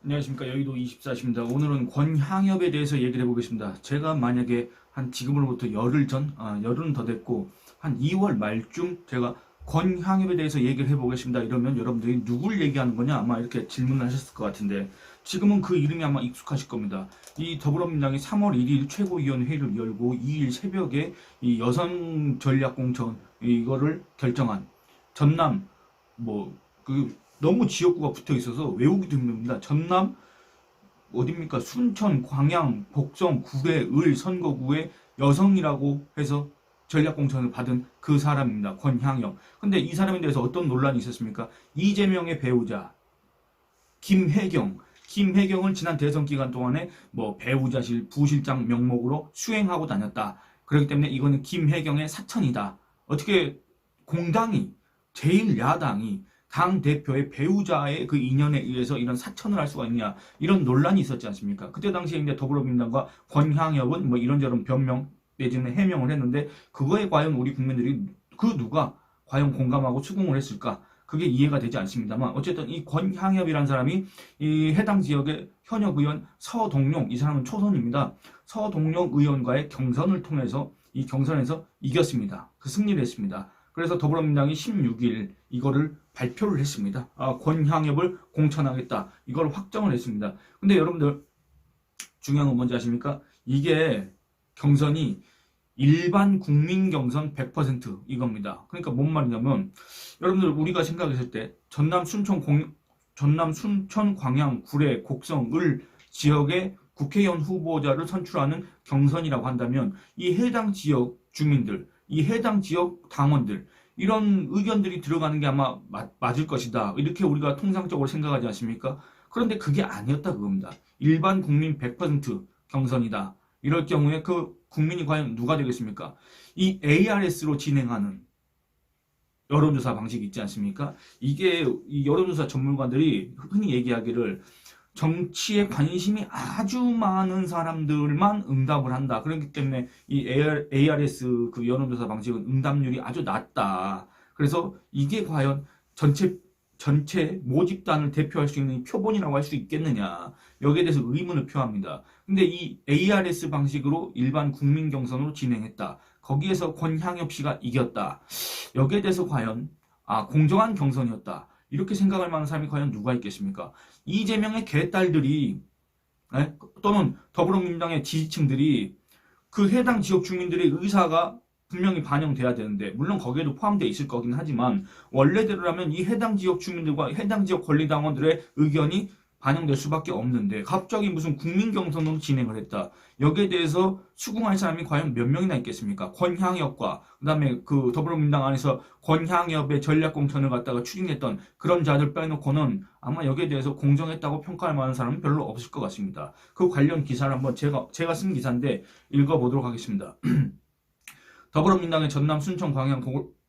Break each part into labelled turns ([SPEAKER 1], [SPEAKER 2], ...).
[SPEAKER 1] 안녕하십니까. 여의도 24시입니다. 오늘은 권향엽에 대해서 얘기를 해보겠습니다. 제가 만약에 한 지금으로부터 열흘은 더 됐고, 한 2월 말쯤 제가 권향엽에 대해서 얘기를 해보겠습니다. 이러면 여러분들이 누굴 얘기하는 거냐? 아마 이렇게 질문을 하셨을 것 같은데, 지금은 그 이름이 아마 익숙하실 겁니다. 이 더불어민주당이 3월 1일 최고위원회의를 열고 2일 새벽에 이 여성 전략공천 이거를 결정한 전남 너무 지역구가 붙어 있어서 외우기도 힘듭니다. 전남 어딥니까? 순천, 광양, 복성, 구례, 을 선거구의 여성이라고 해서 전략공천을 받은 그 사람입니다. 권향엽. 근데 이 사람에 대해서 어떤 논란이 있었습니까? 이재명의 배우자 김혜경. 김혜경을 지난 대선 기간 동안에 배우자실, 부실장 명목으로 수행하고 다녔다. 그렇기 때문에 이거는 김혜경의 사천이다. 어떻게 공당이, 제1야당이 당 대표의 배우자의 그 인연에 의해서 이런 사천을 할 수가 있냐, 이런 논란이 있었지 않습니까? 그때 당시에 이제 더불어민주당과 권향엽은 이런저런 변명 내지는 해명을 했는데, 그거에 과연 우리 국민들이 그 누가 과연 공감하고 수긍을 했을까? 그게 이해가 되지 않습니다만, 어쨌든 이 권향엽이라는 사람이 이 해당 지역의 현역 의원 서동룡, 이 사람은 초선입니다. 서동룡 의원과의 경선을 통해서 이 경선에서 이겼습니다. 그 승리를 했습니다. 그래서 더불어민주당이 16일 이거를 발표를 했습니다. 권향엽을 공천하겠다. 이걸 확정을 했습니다. 근데 여러분들 중요한 건 뭔지 아십니까? 이게 경선이 일반 국민 경선 100% 이겁니다. 그러니까 뭔 말이냐면, 여러분들 우리가 생각했을 때 전남 순천 광양 구례 곡성 을 지역의 국회의원 후보자를 선출하는 경선이라고 한다면, 이 해당 지역 주민들, 이 해당 지역 당원들, 이런 의견들이 들어가는 게 아마 맞을 것이다, 이렇게 우리가 통상적으로 생각하지 않습니까? 그런데 그게 아니었다 그겁니다. 일반 국민 100% 경선이다. 이럴 경우에 그 국민이 과연 누가 되겠습니까? 이 ARS로 진행하는 여론조사 방식이 있지 않습니까? 이게 이 여론조사 전문가들이 흔히 얘기하기를, 정치에 관심이 아주 많은 사람들만 응답을 한다. 그렇기 때문에 이 ARS 그 여론조사 방식은 응답률이 아주 낮다. 그래서 이게 과연 전체 모집단을 대표할 수 있는 표본이라고 할 수 있겠느냐. 여기에 대해서 의문을 표합니다. 근데 이 ARS 방식으로 일반 국민 경선으로 진행했다. 거기에서 권향엽 씨가 이겼다. 여기에 대해서 과연 공정한 경선이었다, 이렇게 생각할 만한 사람이 과연 누가 있겠습니까? 이재명의 개딸들이, 또는 더불어민주당의 지지층들이, 그 해당 지역 주민들의 의사가 분명히 반영돼야 되는데, 물론 거기에도 포함되어 있을 거긴 하지만, 원래대로라면 이 해당 지역 주민들과 해당 지역 권리당원들의 의견이 반영될 수밖에 없는데, 갑자기 무슨 국민 경선으로 진행을 했다. 여기에 대해서 수긍할 사람이 과연 몇 명이나 있겠습니까? 권향엽과 그다음에 그 더불어민주당 안에서 권향엽의 전략공천을 갖다가 추진했던 그런 자들 빼놓고는 아마 여기에 대해서 공정했다고 평가할 만한 사람은 별로 없을 것 같습니다. 그 관련 기사를 한번 제가 쓴 기사인데 읽어보도록 하겠습니다. 더불어민주당의 전남 순천 광양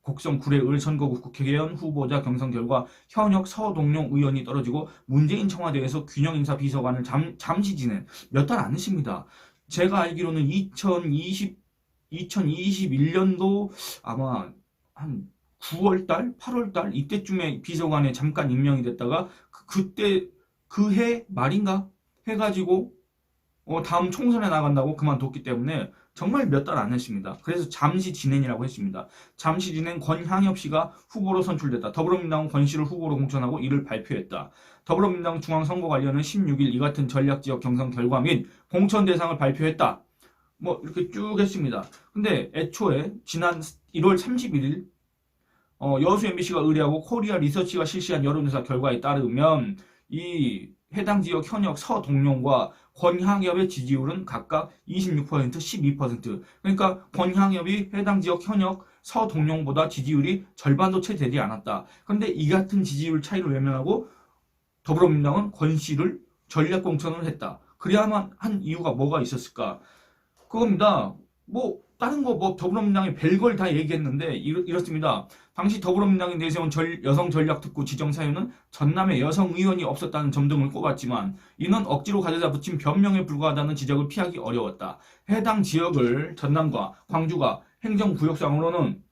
[SPEAKER 1] 곡성 구례 을 선거구 국회의원 후보자 경선 결과 현역 서동룡 의원이 떨어지고 문재인 청와대에서 균형인사 비서관을 잠시 지낸, 몇 달 안 했습니다. 제가 알기로는 2021년도 아마 한 9월달, 8월달 이때쯤에 비서관에 잠깐 임명이 됐다가 그때 그 해 말인가 해가지고 다음 총선에 나간다고 그만뒀기 때문에 정말 몇 달 안 했습니다. 그래서 잠시 진행이라고 했습니다. 잠시 진행 권향엽 씨가 후보로 선출됐다. 더불어민주당은 권 씨를 후보로 공천하고 이를 발표했다. 더불어민주당 중앙선거관리위원회는 16일 이 같은 전략지역 경선 결과 및 공천 대상을 발표했다. 이렇게 쭉 했습니다. 근데 애초에 지난 1월 31일 여수 MBC가 의뢰하고 코리아 리서치가 실시한 여론조사 결과에 따르면, 이 해당 지역 현역 서동룡과 권향엽의 지지율은 각각 26%, 12%. 그러니까 권향엽이 해당 지역 현역 서동룡보다 지지율이 절반도 채 되지 않았다. 그런데 이 같은 지지율 차이를 외면하고 더불어민주당은 권 씨를 전략공천을 했다. 그래야만 한 이유가 뭐가 있었을까? 그겁니다. 다른 거 더불어민주당이 별걸 다 얘기했는데 이렇습니다. 당시 더불어민주당이 내세운 여성 전략특구 지정 사유는 전남에 여성 의원이 없었다는 점 등을 꼽았지만, 이는 억지로 가져다 붙인 변명에 불과하다는 지적을 피하기 어려웠다. 해당 지역을 전남과 광주가 행정구역상으로는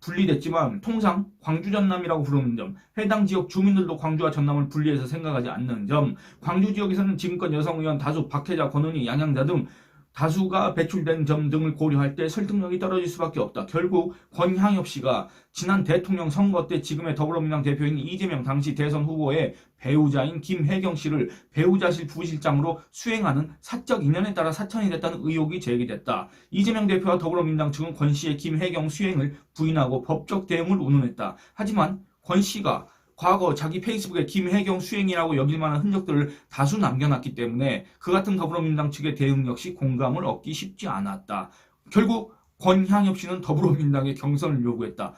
[SPEAKER 1] 분리됐지만 통상 광주 전남이라고 부르는 점, 해당 지역 주민들도 광주와 전남을 분리해서 생각하지 않는 점, 광주 지역에서는 지금껏 여성 의원 다수 박혜자, 권은희, 양양자 등 다수가 배출된 점 등을 고려할 때 설득력이 떨어질 수밖에 없다. 결국 권향엽 씨가 지난 대통령 선거 때 지금의 더불어민주당 대표인 이재명 당시 대선 후보의 배우자인 김혜경 씨를 배우자실 부실장으로 수행하는 사적 인연에 따라 사천이 됐다는 의혹이 제기됐다. 이재명 대표와 더불어민주당 측은 권 씨의 김혜경 수행을 부인하고 법적 대응을 운운했다. 하지만 권 씨가 과거 자기 페이스북에 김혜경 수행이라고 여길 만한 흔적들을 다수 남겨놨기 때문에 그 같은 더불어민주당 측의 대응 역시 공감을 얻기 쉽지 않았다. 결국 권향엽 씨는 더불어민주당의 경선을 요구했다.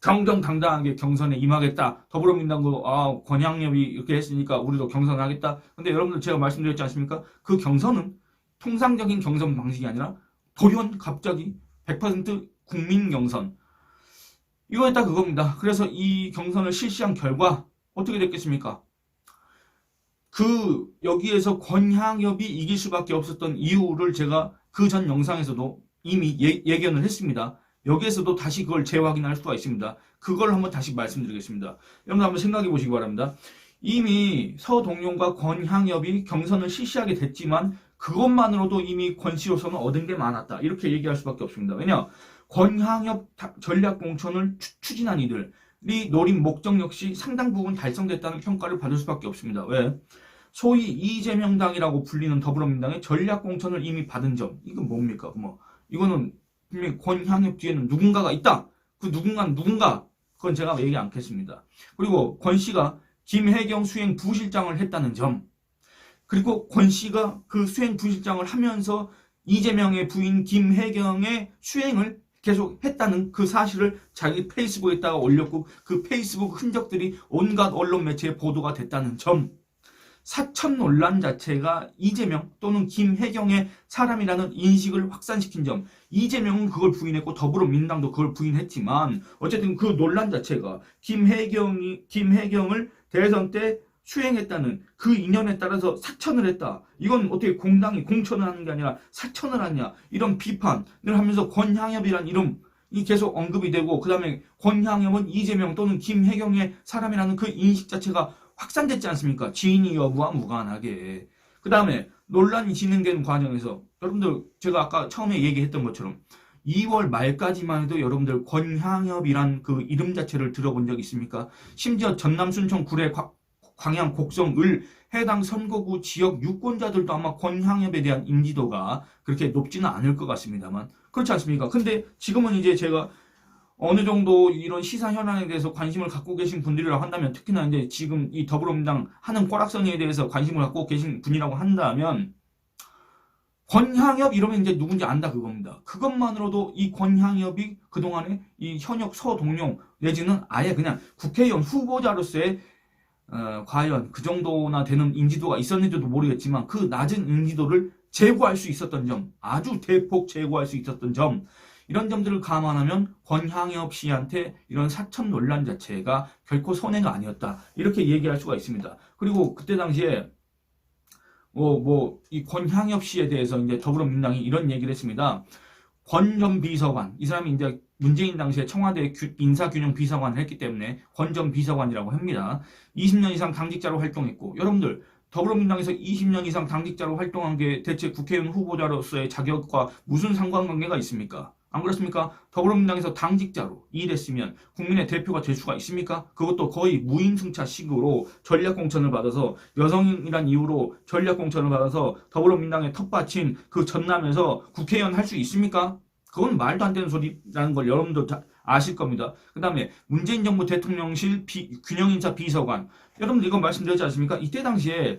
[SPEAKER 1] 정정당당하게 경선에 임하겠다. 더불어민주당도 권향엽이 이렇게 했으니까 우리도 경선하겠다. 근데 여러분들 제가 말씀드렸지 않습니까? 그 경선은 통상적인 경선 방식이 아니라 돌연 갑자기 100% 국민 경선. 이거였다 그겁니다. 그래서 이 경선을 실시한 결과 어떻게 됐겠습니까? 여기에서 권향엽이 이길 수밖에 없었던 이유를 제가 그 전 영상에서도 이미 예견을 했습니다. 여기에서도 다시 그걸 재확인할 수가 있습니다. 그걸 한번 다시 말씀드리겠습니다. 여러분 한번 생각해 보시기 바랍니다. 이미 서동용과 권향엽이 경선을 실시하게 됐지만 그것만으로도 이미 권 씨로서는 얻은 게 많았다. 이렇게 얘기할 수밖에 없습니다. 왜냐? 권향엽 전략공천을 추진한 이들이 노린 목적 역시 상당 부분 달성됐다는 평가를 받을 수밖에 없습니다. 왜? 소위 이재명당이라고 불리는 더불어민주당의 전략공천을 이미 받은 점. 이건 뭡니까? 이거는 분명히 권향엽 뒤에는 누군가가 있다. 그 누군가는 누군가. 그건 제가 얘기 않겠습니다. 그리고 권 씨가 김혜경 수행 부실장을 했다는 점. 그리고 권 씨가 그 수행 부실장을 하면서 이재명의 부인 김혜경의 수행을 계속 했다는 그 사실을 자기 페이스북에다가 올렸고 그 페이스북 흔적들이 온갖 언론 매체에 보도가 됐다는 점. 사천 논란 자체가 이재명 또는 김혜경의 사람이라는 인식을 확산시킨 점. 이재명은 그걸 부인했고 더불어민주당도 그걸 부인했지만 어쨌든 그 논란 자체가 김혜경을 대선 때 수행했다는 그 인연에 따라서 사천을 했다. 이건 어떻게 공당이 공천을 하는 게 아니라 사천을 하냐. 이런 비판을 하면서 권향엽이란 이름이 계속 언급이 되고 그 다음에 권향엽은 이재명 또는 김혜경의 사람이라는 그 인식 자체가 확산됐지 않습니까? 지인이 여부와 무관하게. 그 다음에 논란이 진행되는 과정에서 여러분들 제가 아까 처음에 얘기했던 것처럼 2월 말까지만 해도 여러분들 권향엽이란 그 이름 자체를 들어본 적 있습니까? 심지어 전남 순천 구례 광양 곡성 을 해당 선거구 지역 유권자들도 아마 권향엽에 대한 인지도가 그렇게 높지는 않을 것 같습니다만 그렇지 않습니까? 근데 지금은 이제 제가 어느 정도 이런 시사 현안에 대해서 관심을 갖고 계신 분들이라고 한다면 특히나 이제 지금 이 더불어민주당 하는 꼬락서니에 대해서 관심을 갖고 계신 분이라고 한다면 권향엽 이러면 이제 누군지 안다 그겁니다. 그것만으로도 이 권향엽이 그동안에 이 현역 서동용 내지는 아예 그냥 국회의원 후보자로서의 과연 그 정도나 되는 인지도가 있었는지도 모르겠지만 그 낮은 인지도를 제고할 수 있었던 점, 아주 대폭 제고할 수 있었던 점, 이런 점들을 감안하면 권향엽 씨한테 이런 사천 논란 자체가 결코 손해가 아니었다. 이렇게 얘기할 수가 있습니다. 그리고 그때 당시에 이 권향엽 씨에 대해서 이제 더불어민주당이 이런 얘기를 했습니다. 권 전 비서관, 이 사람이 이제 문재인 당시에 청와대 인사균형 비서관을 했기 때문에 권 전 비서관이라고 합니다. 20년 이상 당직자로 활동했고, 여러분들 더불어민주당에서 20년 이상 당직자로 활동한 게 대체 국회의원 후보자로서의 자격과 무슨 상관관계가 있습니까? 안 그렇습니까? 더불어민주당에서 당직자로 일했으면 국민의 대표가 될 수가 있습니까? 그것도 거의 무임승차식으로 전략공천을 받아서 여성이란 이유로 전략공천을 받아서 더불어민주당의 텃밭인 그 전남에서 국회의원 할 수 있습니까? 그건 말도 안 되는 소리라는 걸 여러분도 다 아실 겁니다. 그 다음에 문재인 정부 대통령실 균형인사 비서관, 여러분들 이거 말씀드렸지 않습니까? 이때 당시에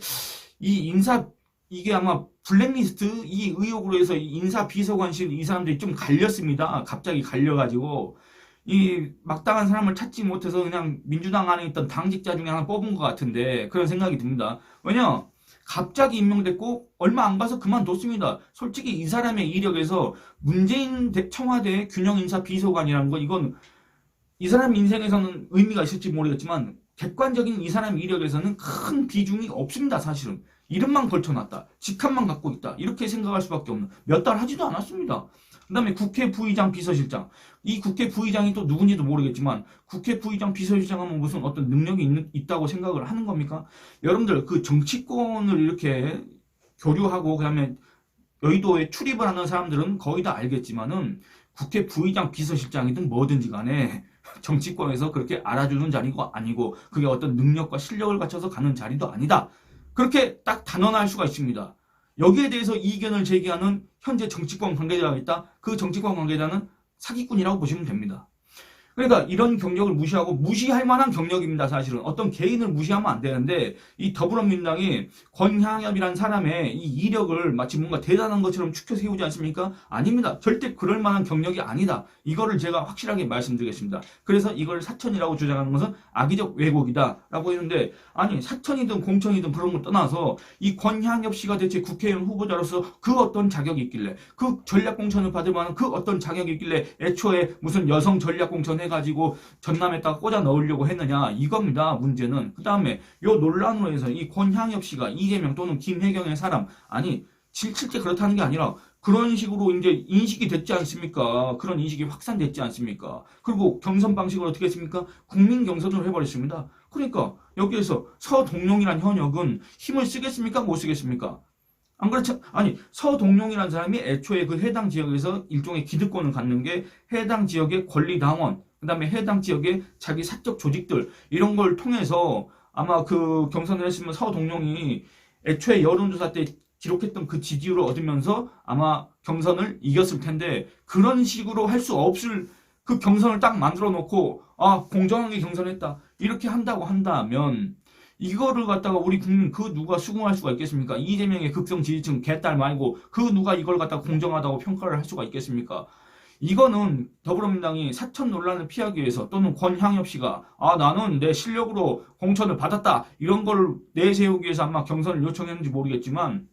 [SPEAKER 1] 이게 아마 블랙리스트 이 의혹으로 해서 인사 비서관실 이 사람들이 좀 갈렸습니다. 갑자기 갈려가지고 이 막당한 사람을 찾지 못해서 그냥 민주당 안에 있던 당직자 중에 하나 뽑은 것 같은데 그런 생각이 듭니다. 왜냐? 갑자기 임명됐고 얼마 안 가서 그만뒀습니다. 솔직히 이 사람의 이력에서 문재인 청와대 균형인사 비서관이라는 건 이건 이 사람 인생에서는 의미가 있을지 모르겠지만 객관적인 이 사람 이력에서는 큰 비중이 없습니다. 사실은. 이름만 걸쳐놨다. 직함만 갖고 있다. 이렇게 생각할 수밖에 없는. 몇 달 하지도 않았습니다. 그 다음에 국회 부의장 비서실장. 이 국회 부의장이 또 누군지도 모르겠지만 국회 부의장 비서실장 하면 무슨 어떤 능력이 있다고 생각을 하는 겁니까? 여러분들 그 정치권을 이렇게 교류하고 그다음에 여의도에 출입을 하는 사람들은 거의 다 알겠지만은 국회 부의장 비서실장이든 뭐든지 간에 정치권에서 그렇게 알아주는 자리가 아니고 그게 어떤 능력과 실력을 갖춰서 가는 자리도 아니다. 그렇게 딱 단언할 수가 있습니다. 여기에 대해서 이견을 제기하는 현재 정치권 관계자가 있다. 그 정치권 관계자는 사기꾼이라고 보시면 됩니다. 그러니까 이런 경력을 무시하고 무시할 만한 경력입니다. 사실은 어떤 개인을 무시하면 안 되는데 이 더불어민주당이 권향엽이라는 사람의 이 이력을 마치 뭔가 대단한 것처럼 추켜 세우지 않습니까? 아닙니다. 절대 그럴 만한 경력이 아니다. 이거를 제가 확실하게 말씀드리겠습니다. 그래서 이걸 사천이라고 주장하는 것은 악의적 왜곡이다라고 했는데 아니 사천이든 공천이든 그런 걸 떠나서 이 권향엽 씨가 대체 국회의원 후보자로서 그 어떤 자격이 있길래 그 전략공천을 받을 만한 그 어떤 자격이 있길래 애초에 무슨 여성 전략공천 해가지고 전남에다가 꽂아 넣으려고 했느냐 이겁니다. 문제는. 그 다음에 요 논란으로 해서 이 권향엽 씨가 이재명 또는 김혜경의 사람 아니 실제 그렇다는 게 아니라 그런 식으로 이제 인식이 됐지 않습니까? 그런 인식이 확산됐지 않습니까? 그리고 경선 방식을 어떻게 했습니까? 국민 경선으로 해버렸습니다. 그러니까 여기에서 서동룡이란 현역은 힘을 쓰겠습니까? 못 쓰겠습니까? 안 그렇죠? 아니 서동룡이라는 사람이 애초에 그 해당 지역에서 일종의 기득권을 갖는 게 해당 지역의 권리당원 그 다음에 해당 지역의 자기 사적 조직들 이런 걸 통해서 아마 그 경선을 했으면 서동룡이 애초에 여론조사 때 기록했던 그 지지율을 얻으면서 아마 경선을 이겼을 텐데 그런 식으로 할 수 없을 그 경선을 딱 만들어 놓고 아 공정하게 경선했다 이렇게 한다고 한다면 이거를 갖다가 우리 국민 그 누가 수긍할 수가 있겠습니까? 이재명의 극성 지지층 개딸 말고 그 누가 이걸 갖다가 공정하다고 평가를 할 수가 있겠습니까? 이거는 더불어민주당이 사천 논란을 피하기 위해서 또는 권향엽 씨가 아 나는 내 실력으로 공천을 받았다 이런 걸 내세우기 위해서 아마 경선을 요청했는지 모르겠지만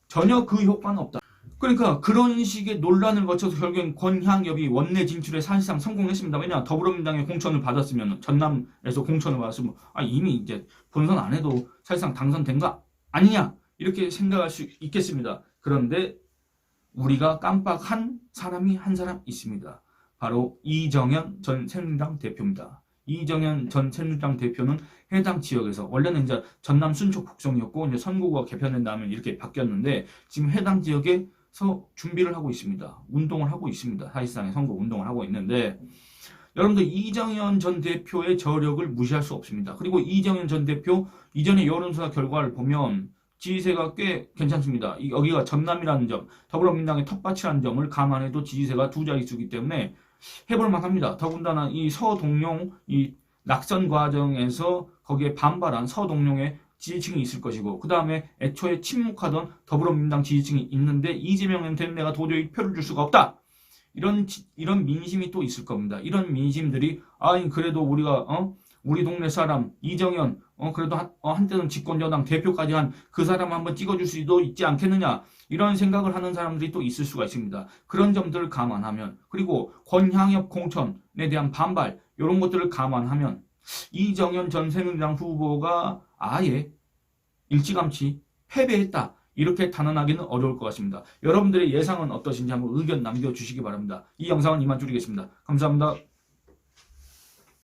[SPEAKER 1] 전혀 그 효과는 없다. 그러니까 그런 식의 논란을 거쳐서 결국엔 권향엽이 원내 진출에 사실상 성공했습니다. 왜냐 더불어민주당의 공천을 받았으면 전남에서 공천을 받았으면 아, 이미 이제 본선 안 해도 사실상 당선된 거 아니냐 이렇게 생각할 수 있겠습니다. 그런데 우리가 깜빡한 사람이 한 사람 있습니다. 바로 이정현 전 새누리당 대표입니다. 이정현 전 새누리당 대표는 해당 지역에서 원래는 이제 전남 순초 국정이었고 이제 선거구가 개편된 다음에 이렇게 바뀌었는데 지금 해당 지역에서 준비를 하고 있습니다. 운동을 하고 있습니다. 사실상의 선거 운동을 하고 있는데 여러분들 이정현 전 대표의 저력을 무시할 수 없습니다. 그리고 이정현 전 대표 이전의 여론조사 결과를 보면 지지세가 꽤 괜찮습니다. 여기가 전남이라는 점, 더불어민주당의 텃밭이라는 점을 감안해도 지지세가 두 자릿수이기 때문에 해볼만 합니다. 더군다나 이 서동룡 이 낙선 과정에서 거기에 반발한 서동룡의 지지층이 있을 것이고 그 다음에 애초에 침묵하던 더불어민주당 지지층이 있는데 이재명한테는 내가 도저히 표를 줄 수가 없다. 이런 민심이 또 있을 겁니다. 이런 민심들이 아니 그래도 우리가 우리 동네 사람 이정현 그래도 한때는 집권여당 대표까지 한 그 사람 한번 찍어줄 수도 있지 않겠느냐 이런 생각을 하는 사람들이 또 있을 수가 있습니다. 그런 점들을 감안하면 그리고 권향엽 공천에 대한 반발 이런 것들을 감안하면 이정현 전 새누리당 후보가 아예 일찌감치 패배했다 이렇게 단언하기는 어려울 것 같습니다. 여러분들의 예상은 어떠신지 한번 의견 남겨주시기 바랍니다. 이 영상은 이만 줄이겠습니다. 감사합니다.